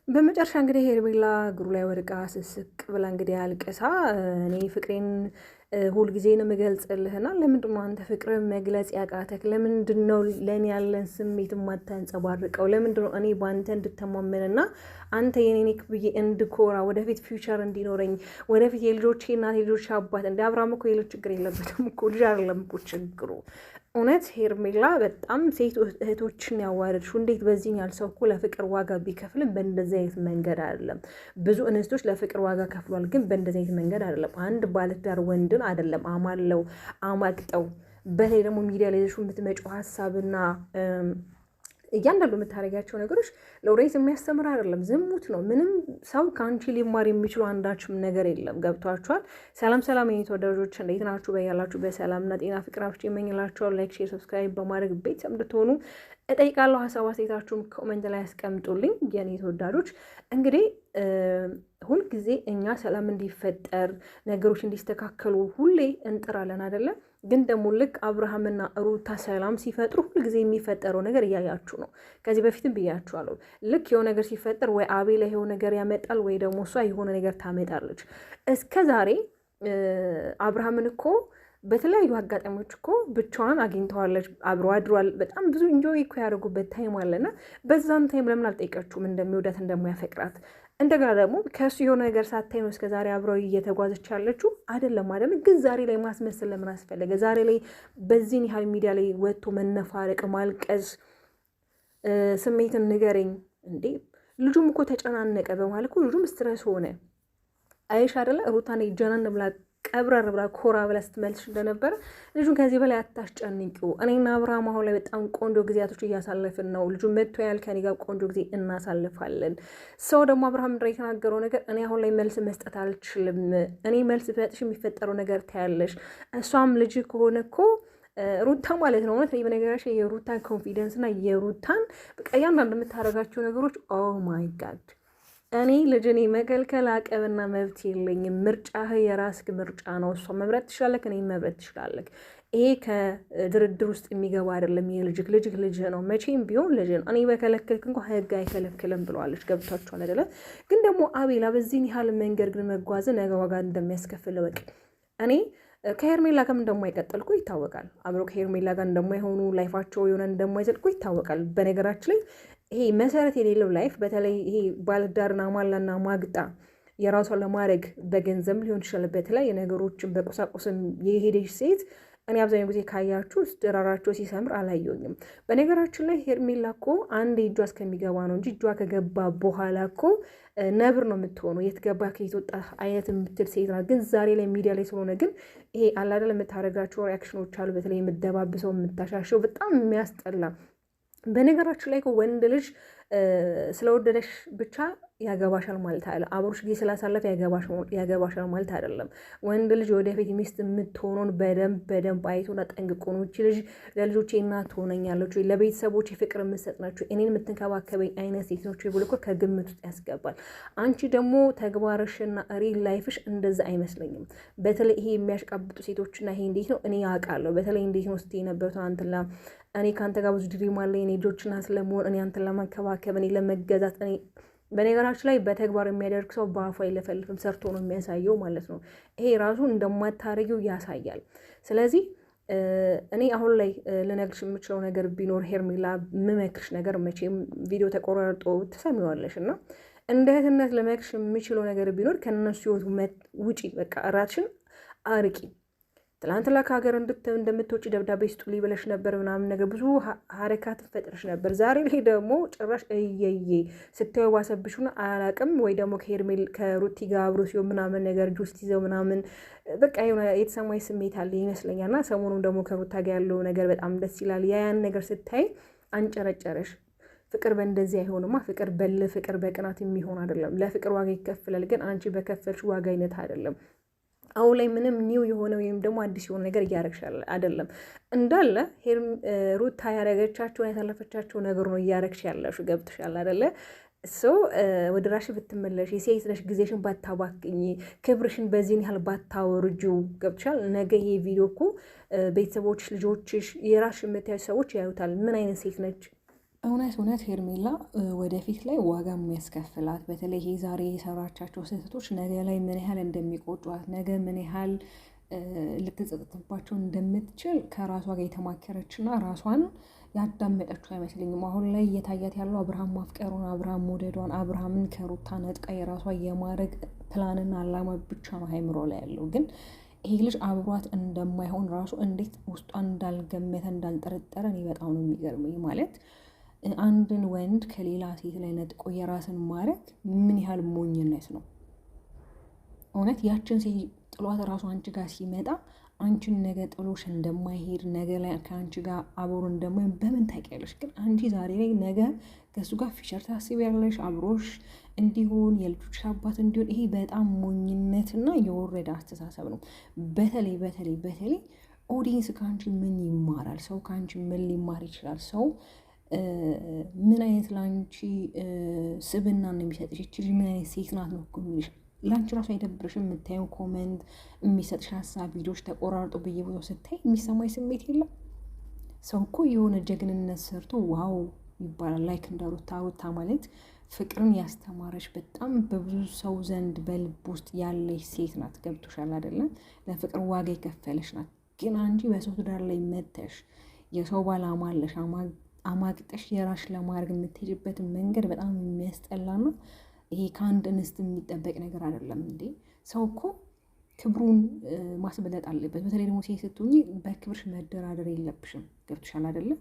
በመጨረሻ እንግዲህ ሄርሜላ እግሩ ላይ ወድቃ ስስቅ ብላ እንግዲህ አልቅሳ እኔ ፍቅሬን ሁልጊዜ ነው የምገልጽልህና ለምንድን ነው አንተ ፍቅር መግለጽ ያቃተክ? ለምንድን ነው ለእኔ ያለን ስሜት የማታንጸባርቀው? ለምንድን ነው እኔ በአንተ እንድተማመንና አንተ የኔ ነክ ብዬ እንድኮራ ወደፊት ፊውቸር እንዲኖረኝ ወደፊት የልጆቼ እናት የልጆቼ አባት እንደ አብርሃም እኮ የልጅ ችግር የለበትም እኮ ልጅ አይደለም እኮ ችግሩ። እውነት ሄርሜላ በጣም ሴት እህቶችን ያዋረድሹ። እንዴት በዚህ ያህል ሰው እኮ ለፍቅር ዋጋ ቢከፍልም በእንደዚህ አይነት መንገድ አይደለም። ብዙ እንስቶች ለፍቅር ዋጋ ከፍሏል፣ ግን በእንደዚህ አይነት መንገድ አይደለም። አንድ ባለትዳር ወንድን አይደለም አማለው አማግጠው፣ በተለይ ደግሞ ሚዲያ ላይ የምትመጪው ሀሳብና እያንዳንዱ የምታደርጋቸው ነገሮች ለወሬት የሚያስተምር አይደለም፣ ዝሙት ነው። ምንም ሰው ከአንቺ ሊማር የሚችሉ አንዳችም ነገር የለም። ገብቷችኋል? ሰላም ሰላም፣ የኔ ተወዳጆች እንዴት ናችሁ? በያላችሁ በሰላምና ጤና ፍቅር አፍቼ የመኝላችኋል። ላይክ፣ ሼር፣ ሰብስክራይብ በማድረግ ቤተሰብ እንድትሆኑ እጠይቃለሁ። ሀሳብ አስተያየታችሁን ኮሜንት ላይ ያስቀምጡልኝ የኔ ተወዳጆች። እንግዲህ ሁልጊዜ እኛ ሰላም እንዲፈጠር ነገሮች እንዲስተካከሉ ሁሌ እንጥራለን አይደለም? ግን ደግሞ ልክ አብርሃምና ሩታ ሰላም ሲፈጥሩ ሁልጊዜ የሚፈጠረው ነገር እያያችሁ ነው። ከዚህ በፊትም ብያችኋለሁ። ልክ የሆነ ነገር ሲፈጠር ወይ አቤላ የሆነ ነገር ያመጣል ወይ ደግሞ እሷ የሆነ ነገር ታመጣለች። እስከ ዛሬ አብርሃምን እኮ በተለያዩ አጋጣሚዎች እኮ ብቻዋን አግኝተዋለች፣ አብሮ አድሯል። በጣም ብዙ ኢንጆይ እኮ ያደርጉበት ታይም አለና በዛም ታይም ለምን አልጠይቀችውም እንደሚወዳት እንደማያፈቅራት? እንደገና ደግሞ ከእሱ የሆነ ነገር ሳታይ ነው እስከዛሬ አብረው እየተጓዘች ያለችው አይደለም። ግን ዛሬ ላይ ማስመሰል ለምን አስፈለገ? ዛሬ ላይ በዚህን ያህል ሚዲያ ላይ ወጥቶ መነፋረቅ፣ ማልቀስ፣ ስሜትን ንገረኝ እንዴ! ልጁም እኮ ተጨናነቀ በማለት እኮ ልጁም ስትረስ ሆነ። አይሽ አይደለ ሩታን ጀናን ብላ ቀብረር ብላ ኮራ ብላ ስትመልሽ እንደነበረ ልጁን ከዚህ በላይ አታስጨንቂው። እኔና አብርሃም አሁን ላይ በጣም ቆንጆ ጊዜያቶች እያሳለፍን ነው። ልጁ መጥቶ ያል ከኔ ጋር ቆንጆ ጊዜ እናሳልፋለን። ሰው ደግሞ አብርሃም ድራ የተናገረው ነገር እኔ አሁን ላይ መልስ መስጠት አልችልም። እኔ መልስ በጥሽ የሚፈጠረው ነገር ታያለሽ። እሷም ልጅ ከሆነ እኮ ሩታ ማለት ነው። እውነት በነገራችን የሩታን ኮንፊደንስ እና የሩታን በቃ እያንዳንዱ የምታደርጋቸው ነገሮች ኦ ማይ ጋድ እኔ ልጅን መከልከል አቅምና መብት የለኝም። ምርጫህ የራስህ ምርጫ ነው። እሷ መምረጥ ትችላለህ፣ እኔ መምረጥ ትችላለህ። ይሄ ከድርድር ውስጥ የሚገባ አይደለም። ልጅ ነው፣ መቼም ቢሆን ልጅ ነው። እኔ በከለከልክ እንኳ ህግ አይከለክልም ብለዋለች። ገብቷችኋል አይደለ? ግን ደግሞ አቤላ በዚህን ያህል መንገድ ግን መጓዝ ነገ ዋጋ እንደሚያስከፍል በቃ እኔ ከሄርሜላ ጋር እንደማይቀጥል እኮ ይታወቃል። አብሮ ከሄርሜላ ጋር እንደማይሆኑ ላይፋቸው የሆነ እንደማይዘልቁ ይታወቃል። በነገራችን ላይ ይሄ መሰረት የሌለው ላይፍ በተለይ ይሄ ባለዳርና ማላና ማግጣ የራሷን ለማድረግ በገንዘብ ሊሆን ይችላል፣ በተለያየ ነገሮችን በቁሳቁስም የሄደች ሴት እኔ አብዛኛው ጊዜ ካያችሁ ድራራቸው ሲሰምር አላየኝም። በነገራችን ላይ ሄርሜላ እኮ አንድ እጇ እስከሚገባ ነው እንጂ እጇ ከገባ በኋላ እኮ ነብር ነው የምትሆነው። የት ገባ ከየት ወጣ አይነት የምትል ሴት ናት። ግን ዛሬ ላይ ሚዲያ ላይ ስለሆነ ግን ይሄ አላደለ የምታደርጋቸው ሪያክሽኖች አሉ። በተለይ የምደባብሰው የምታሻሸው በጣም የሚያስጠላ። በነገራችን ላይ ወንድ ልጅ ስለወደደሽ ብቻ ያገባሻል ማለት አይደለም። አብሮሽ ጊዜ ስላሳለፈ ያገባሻል ማለት አይደለም። ወንድ ልጅ ወደፊት ሚስት የምትሆነውን በደንብ አይቶና ጠንቅቆ ነው። እቺ ልጅ ለልጆቼ እናት ትሆነኛለች ወይ ለቤተሰቦቼ ፍቅር የምትሰጥ ናቸው እኔን የምትንከባከበኝ አይነት ሴት ነች ብሎ እኮ ከግምት ውስጥ ያስገባል። አንቺ ደግሞ ተግባርሽና ሪል ላይፍሽ እንደዛ አይመስለኝም። በተለይ ይሄ የሚያሽቃብጡ ሴቶችና ይሄ እንዴት ነው እኔ ያውቃለሁ። በተለይ እንዴት ነው ስትይ ነበር ትናንትና እኔ ከአንተ ጋር ብዙ ድሪም አለኝ እኔ ልጆችና ስለመሆን እኔ አንተን ለማንከባከብ እኔ ለመገዛት እኔ በነገራችን ላይ በተግባር የሚያደርግ ሰው በአፉ አይለፈልፍም፣ ሰርቶ ነው የሚያሳየው ማለት ነው። ይሄ ራሱ እንደማታረጊው ያሳያል። ስለዚህ እኔ አሁን ላይ ልነግርሽ የምችለው ነገር ቢኖር ሄርሜላ የምመክርሽ ነገር መቼም ቪዲዮ ተቆራርጦ ትሰሚዋለሽ እና እንደ እህትነት ልመክርሽ የምችለው ነገር ቢኖር ከነሱ ህይወት ውጪ፣ በቃ እራትሽን አርቂ። ትላንትና ከሀገር እንደምትወጪ ደብዳቤ ስጡልኝ ብለሽ ነበር ምናምን ነገር ብዙ ሀረካት ፈጥረሽ ነበር። ዛሬ ላይ ደግሞ ጭራሽ እየዬ ስታዩ ባሰብሽና አያላቅም ወይ ደግሞ ከሩቲ ጋር አብሮ ሲሆን ምናምን ነገር ጁስ ይዘው ምናምን በቃ የሆነ የተሰማኝ ስሜት አለ ይመስለኛል። እና ሰሞኑን ደግሞ ከሩታ ጋር ያለው ነገር በጣም ደስ ይላል። ያን ነገር ስታይ አንጨረጨረሽ። ፍቅር በእንደዚህ አይሆንማ። ፍቅር ፍቅር በቅናት የሚሆን አይደለም። ለፍቅር ዋጋ ይከፍላል፣ ግን አንቺ በከፈልሽ ዋጋ አይነት አይደለም። አሁን ላይ ምንም ኒው የሆነ ወይም ደግሞ አዲስ የሆነ ነገር እያረግሽ አይደለም። እንዳለ ሩታ ያረገቻቸውን ያሳለፈቻቸው ነገር ነው እያረግሽ ያለሽው። ገብቶሻል አይደለ? ወደ ራስሽ ብትመለሽ የሴት ነሽ፣ ጊዜሽን ባታባክኝ፣ ክብርሽን በዚህን ያህል ባታወርጂው። ገብቶሻል? ነገ ይሄ ቪዲዮ እኮ ቤተሰቦችሽ፣ ልጆችሽ፣ የራስሽ የምታዩ ሰዎች ያዩታል። ምን አይነት ሴት ነች እውነት ሄርሜላ ወደፊት ላይ ዋጋ የሚያስከፍላት በተለይ ይሄ ዛሬ የሰራቻቸው ስህተቶች ነገ ላይ ምን ያህል እንደሚቆጯት ነገ ምን ያህል ልትጸጸትባቸው እንደምትችል ከራሷ ጋር የተማከረችና ራሷን ያዳመጠችው አይመስለኝም። አሁን ላይ እየታያት ያለው አብርሃም ማፍቀሩን፣ አብርሃም መውደዷን፣ አብርሃምን ከሩታ ነጥቃ የራሷ የማድረግ ፕላንና አላማ ብቻ ነው አይምሮ ላይ ያለው። ግን ይሄ ልጅ አብሯት እንደማይሆን ራሱ እንዴት ውስጧ እንዳልገመተ እንዳልጠረጠረ እኔ በጣም ነው የሚገርመኝ። ማለት አንድን ወንድ ከሌላ ሴት ላይ ነጥቆ የራስን ማድረግ ምን ያህል ሞኝነት ነው እውነት። ያችን ሴት ጥሏት ራሱ አንቺ ጋር ሲመጣ አንቺን ነገ ጥሎሽ እንደማይሄድ ነገ ላይ ከአንቺ ጋር አብሮ እንደማይሆን በምን ታውቂያለሽ? ግን አንቺ ዛሬ ላይ ነገ ከእሱ ጋር ፊቸር ታስቢያለሽ፣ አብሮሽ እንዲሆን የልጆች አባት እንዲሆን። ይሄ በጣም ሞኝነትና የወረደ አስተሳሰብ ነው። በተለይ በተለይ በተለይ ኦዲየንስ ከአንቺ ምን ይማራል? ሰው ከአንቺ ምን ሊማር ይችላል? ሰው ምን አይነት ለአንቺ ስብና ነው የሚሰጥሽ? ይች ምን አይነት ሴት ናት ነው እኮ የሚልሽ። ለአንቺ ራሱ አይደብርሽም? የምታየው ኮመንት፣ የሚሰጥሽ ሀሳብ፣ ቪዲዮዎች ተቆራርጦ በየቦታው ስታይ የሚሰማኝ ስሜት የለም? ሰው እኮ የሆነ ጀግንነት ሰርቶ ዋው ይባላል። ላይክ እንደ ሩታ ማለት ፍቅርን ያስተማረች በጣም በብዙ ሰው ዘንድ በልብ ውስጥ ያለች ሴት ናት። ገብቶሻል አይደለም? ለፍቅር ዋጋ የከፈለች ናት። ግን አንቺ በሰው ትዳር ላይ መተሽ የሰው ባል አማለሽ አማግጠሽ የራሽ ለማድረግ የምትሄጅበትን መንገድ በጣም የሚያስጠላና ይሄ ከአንድ እንስት የሚጠበቅ ነገር አይደለም እንዴ። ሰው እኮ ክብሩን ማስበለጥ አለበት። በተለይ ደግሞ ሴት ስትሆኚ በክብርሽ መደራደር የለብሽም። ገብቶሻል አይደለም?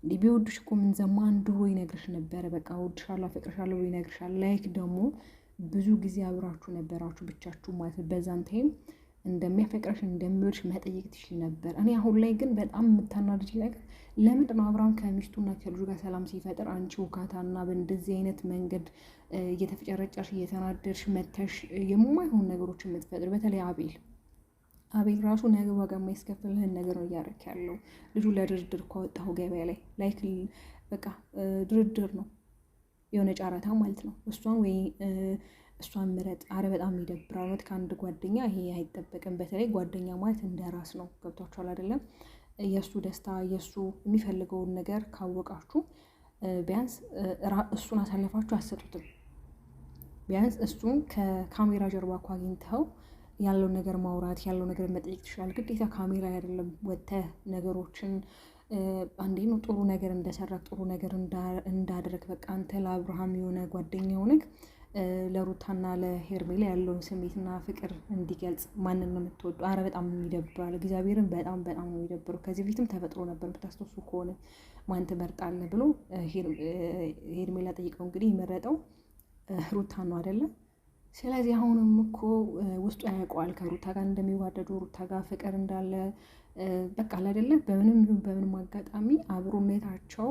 እንዲህ ቢወዱሽ እኮ ምን ዘማን ድሮ ይነግርሽ ነበረ። በቃ ወድሻለሁ፣ አፈቅርሻለሁ ብሎ ይነግርሻል። ላይክ ደግሞ ብዙ ጊዜ አብራችሁ ነበራችሁ ብቻችሁ ማለት ነው። በዛን ታይም እንደሚያፈቅረሽ እንደሚወድሽ መጠየቅ ትችል ነበር። እኔ አሁን ላይ ግን በጣም የምታናድጅ ነገር ለምንድን ነው አብርሃም ከሚስቱና ከልጁ ጋር ሰላም ሲፈጥር አንቺ ውካታና በእንደዚህ አይነት መንገድ እየተፍጨረጨርሽ እየተናደድሽ መተሽ የማይሆን ነገሮች የምትፈጥር? በተለይ አቤል ራሱ ነገ ዋጋ የማይስከፍልህን ነገር ነው እያደረክ ያለው። ልጁ ለድርድር ከወጣሁ ገበያ ላይ ላይክ በቃ ድርድር ነው የሆነ ጨረታ ማለት ነው። እሷን ወይ እሷን ምረጥ። አረ በጣም ይደብራል። እውነት ከአንድ ጓደኛ ይሄ አይጠበቅም። በተለይ ጓደኛ ማለት እንደ ራስ ነው። ገብቷችኋል አይደለም? የእሱ ደስታ የእሱ የሚፈልገውን ነገር ካወቃችሁ ቢያንስ እሱን አሳልፋችሁ አሰጡትም። ቢያንስ እሱን ከካሜራ ጀርባ እኮ አግኝተው ያለውን ነገር ማውራት ያለው ነገር መጠየቅ ትችላል። ግዴታ ካሜራ አይደለም ወጥተህ ነገሮችን አንዴ ነው ጥሩ ነገር እንደሰራ ጥሩ ነገር እንዳደረግ በቃ አንተ ለአብርሃም የሆነ ጓደኛ ሆነህ ለሩታና ለሄርሜላ ያለውን ስሜትና ፍቅር እንዲገልጽ ማንን ነው የምትወዱ? አረ በጣም ይደብራል። እግዚአብሔርን በጣም በጣም ነው የሚደብረው። ከዚህ በፊትም ተፈጥሮ ነበር ብታስታውሱ ከሆነ ማን ትመርጣለህ ብሎ ሄርሜላ ጠይቀው እንግዲህ የመረጠው ሩታ ነው አይደለም? ስለዚህ አሁንም እኮ ውስጡ ያውቀዋል ከሩታ ጋር እንደሚዋደዱ ሩታ ጋር ፍቅር እንዳለ በቃ አይደለ? በምንም ይሁን በምንም አጋጣሚ አብሮነታቸው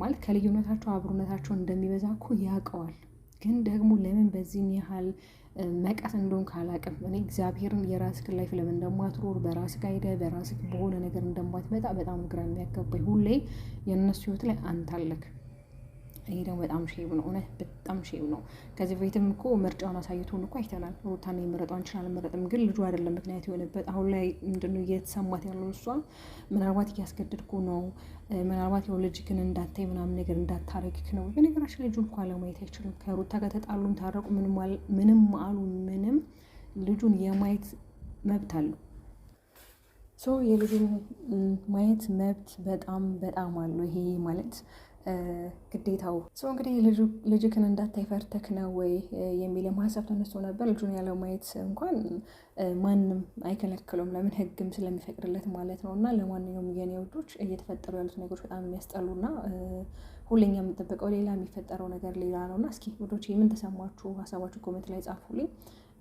ማለት ከልዩነታቸው አብሮነታቸው እንደሚበዛ እኮ ያውቀዋል። ግን ደግሞ ለምን በዚህን ያህል መቀስ እንደሆን ካላቅም እኔ እግዚአብሔርን የራስህን ላይፍ ለምን እንደማትኖር በራስህ ጋር ሄደህ በራስህ በሆነ ነገር እንደማትመጣ በጣም ግራ የሚያጋባኝ ሁሌ የእነሱ ህይወት ላይ አንተ አለክ። ይሄ ደግሞ በጣም ሼም ነው። እውነት በጣም ሼም ነው። ከዚህ በፊትም እኮ ምርጫውን አሳይቶን እኮ አይተናል። ሩታን የመረጠው አንቺን አልመረጥም። ግን ልጁ አይደለም ምክንያት የሆነበት። አሁን ላይ ምንድነው እየተሰማት ያለው? እሷ ምናልባት እያስገድድኩ ነው፣ ምናልባት የው ልጅክን እንዳታይ ምናምን ነገር እንዳታረግክ ነው። በነገራችን ልጁን እኮ አለማየት አይችልም። ከሩታ ጋር ተጣሉም ታረቁ ምንም አሉ ምንም ልጁን የማየት መብት አለው። የልጁን ማየት መብት በጣም በጣም አለው። ይሄ ማለት ግዴታው እንግዲህ ልጅክን እንዳታይ ፈርተክ ነው ወይ የሚልም ሀሳብ ተነስቶ ነበር። ልጁን ያለው ማየት እንኳን ማንም አይከለክሉም፣ ለምን ህግም ስለሚፈቅድለት ማለት ነው። እና ለማንኛውም የኔ ወዶች እየተፈጠሩ ያሉት ነገሮች በጣም የሚያስጠሉና ሁሌኛ የምንጠበቀው ሌላ የሚፈጠረው ነገር ሌላ ነው። እና እስኪ ወዶች የምን ተሰማችሁ? ሀሳባችሁ ኮሜንት ላይ ጻፉልኝ።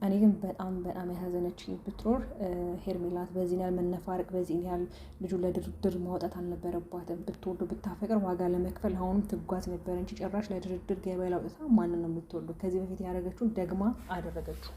እኔ ግን በጣም በጣም ያሳዘነችኝ ብትኖር ሄርሜላት በዚህ ያህል መነፋረቅ፣ በዚህ ያህል ልጁ ለድርድር ማውጣት አልነበረባትም። ብትወዱ ብታፈቅር ዋጋ ለመክፈል አሁንም ትጓዝ ነበር እንጂ ጭራሽ ለድርድር ገበያ ላውጥታ ማንን ነው የምትወዱ? ከዚህ በፊት ያደረገችውን ደግማ አደረገችው።